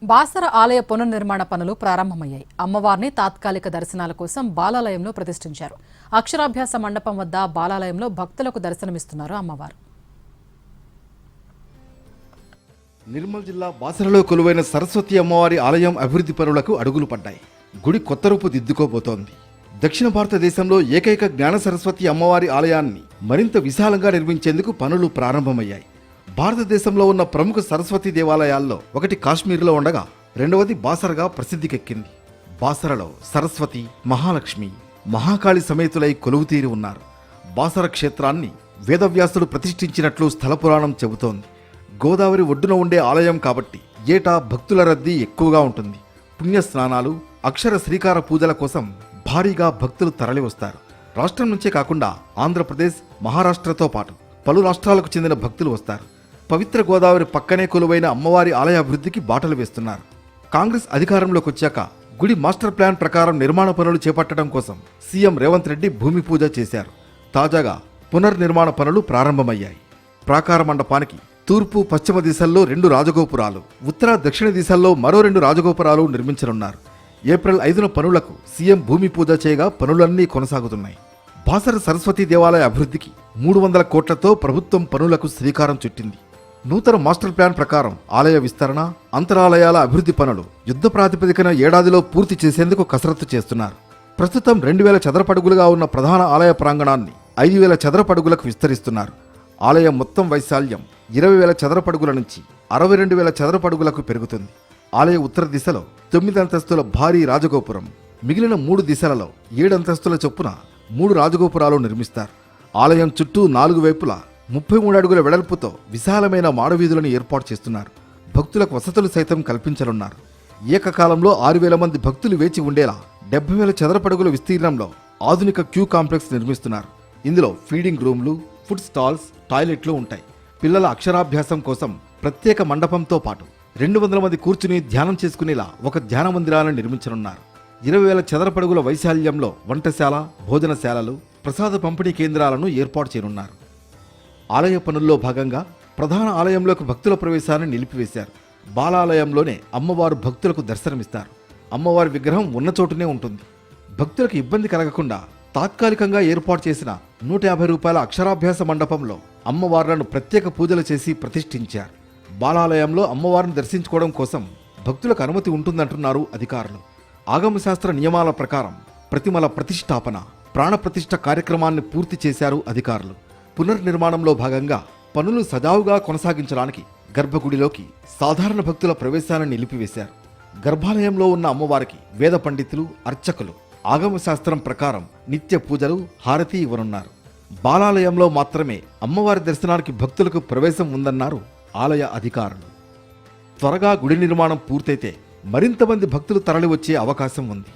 బాసర ఆలయ పునర్నిర్మాణ పనులు ప్రారంభమయ్యాయి. అమ్మవారిని తాత్కాలిక దర్శనాల కోసం బాలాలయంలో ప్రతిష్ఠించారు. అక్షరాభ్యాస మండపం వద్ద బాలాలయంలో భక్తులకు దర్శనమిస్తున్నారు అమ్మవారు. నిర్మల్ జిల్లా బాసరలో కొలువైన సరస్వతి అమ్మవారి ఆలయం అభివృద్ధి పనులకు అడుగులు పడ్డాయి. గుడి కొత్త రూపు దిద్దుకోబోతోంది. దక్షిణ భారతదేశంలో ఏకైక జ్ఞాన సరస్వతి అమ్మవారి ఆలయాన్ని మరింత విశాలంగా నిర్మించేందుకు పనులు ప్రారంభమయ్యాయి. భారతదేశంలో ఉన్న ప్రముఖ సరస్వతి దేవాలయాల్లో ఒకటి కాశ్మీర్లో ఉండగా రెండవది బాసరగా ప్రసిద్ధికెక్కింది. బాసరలో సరస్వతి, మహాలక్ష్మి, మహాకాళి సమేతులై కొలువుతీరి ఉన్నారు. బాసర క్షేత్రాన్ని వేదవ్యాసుడు ప్రతిష్ఠించినట్లు స్థల పురాణం చెబుతోంది. గోదావరి ఒడ్డున ఉండే ఆలయం కాబట్టి ఏటా భక్తుల రద్దీ ఎక్కువగా ఉంటుంది. పుణ్యస్నానాలు, అక్షర శ్రీకార పూజల కోసం భారీగా భక్తులు తరలివస్తారు. రాష్ట్రం నుంచే కాకుండా ఆంధ్రప్రదేశ్, మహారాష్ట్రతో పాటు పలు రాష్ట్రాలకు చెందిన భక్తులు వస్తారు. పవిత్ర గోదావరి పక్కనే కొలువైన అమ్మవారి ఆలయ అభివృద్ధికి బాటలు వేస్తున్నారు. కాంగ్రెస్ అధికారంలోకి వచ్చాక గుడి మాస్టర్ ప్లాన్ ప్రకారం నిర్మాణ పనులు చేపట్టడం కోసం సీఎం రేవంత్ రెడ్డి భూమి పూజ చేశారు. తాజాగా పునర్నిర్మాణ పనులు ప్రారంభమయ్యాయి. ప్రాకార మండపానికి తూర్పు, పశ్చిమ దిశల్లో 2 రాజగోపురాలు, ఉత్తర, దక్షిణ దిశల్లో మరో 2 రాజగోపురాలు నిర్మించనున్నారు. ఏప్రిల్ 5న పనులకు సీఎం భూమి పూజ చేయగా పనులన్నీ కొనసాగుతున్నాయి. బాసర సరస్వతి దేవాలయ అభివృద్ధికి 300 కోట్లతో ప్రభుత్వం పనులకు శ్రీకారం చుట్టింది. నూతన మాస్టర్ ప్లాన్ ప్రకారం ఆలయ విస్తరణ, అంతరాలయాల అభివృద్ధి పనులు యుద్ధ ప్రాతిపదికన ఏడాదిలో పూర్తి చేసేందుకు కసరత్తు చేస్తున్నారు. ప్రస్తుతం 2000 చదరపడుగులుగా ఉన్న ప్రధాన ఆలయ ప్రాంగణాన్ని 5000 చదరపడుగులకు విస్తరిస్తున్నారు. ఆలయం మొత్తం వైశాల్యం 20,000 చదరపడుగుల నుంచి 62,000 చదరపడుగులకు పెరుగుతుంది. ఆలయ ఉత్తర దిశలో 9 అంతస్తుల భారీ రాజగోపురం, మిగిలిన 3 దిశలలో 7 అంతస్తుల చొప్పున 3 రాజగోపురాలు నిర్మిస్తారు. ఆలయం చుట్టూ 4 వైపులా 33 అడుగుల వెడల్పుతో విశాలమైన మాడవీధులను ఏర్పాటు చేస్తున్నారు. భక్తులకు వసతులు సైతం కల్పించనున్నారు. ఏకకాలంలో 6,000 మంది భక్తులు వేచి ఉండేలా 70,000 చదరపడుగుల విస్తీర్ణంలో ఆధునిక క్యూ కాంప్లెక్స్ నిర్మిస్తున్నారు. ఇందులో ఫీడింగ్ రూమ్లు, ఫుడ్ స్టాల్స్, టాయిలెట్లు ఉంటాయి. పిల్లల అక్షరాభ్యాసం కోసం ప్రత్యేక మండపంతో పాటు 200 మంది కూర్చుని ధ్యానం చేసుకునేలా ఒక ధ్యాన మందిరాలను నిర్మించనున్నారు. 20,000 చదరపడుగుల వైశాల్యంలో వంటశాల, భోజనశాలలు, ప్రసాద పంపిణీ కేంద్రాలను ఏర్పాటు చేయనున్నారు. ఆలయ పనుల్లో భాగంగా ప్రధాన ఆలయంలోకి భక్తుల ప్రవేశాన్ని నిలిపివేశారు. బాలాలయంలోనే అమ్మవారు భక్తులకు దర్శనమిస్తారు. అమ్మవారి విగ్రహం ఉన్న చోటునే ఉంటుంది. భక్తులకు ఇబ్బంది కలగకుండా తాత్కాలికంగా ఏర్పాటు చేసిన 150 రూపాయల అక్షరాభ్యాస మండపంలో అమ్మవార్లను ప్రత్యేక పూజలు చేసి ప్రతిష్ఠించారు. బాలాలయంలో అమ్మవారిని దర్శించుకోవడం కోసం భక్తులకు అనుమతి ఉంటుందంటున్నారు అధికారులు. ఆగమశాస్త్ర నియమాల ప్రకారం ప్రతిమల ప్రతిష్టాపన, ప్రాణప్రతిష్ఠ కార్యక్రమాన్ని పూర్తి చేశారు అధికారులు. పునర్నిర్మాణంలో భాగంగా పనులు సజావుగా కొనసాగించడానికి గర్భగుడిలోకి సాధారణ భక్తుల ప్రవేశాన్ని నిలిపివేశారు. గర్భాలయంలో ఉన్న అమ్మవారికి వేద పండితులు, అర్చకులు ఆగమశాస్త్రం ప్రకారం నిత్య పూజలు, హారతి ఇవ్వనున్నారు. బాలాలయంలో మాత్రమే అమ్మవారి దర్శనానికి భక్తులకు ప్రవేశం ఉందన్నారు ఆలయ అధికారులు. త్వరగా గుడి నిర్మాణం పూర్తయితే మరింత మంది భక్తులు తరలివచ్చే అవకాశం ఉంది.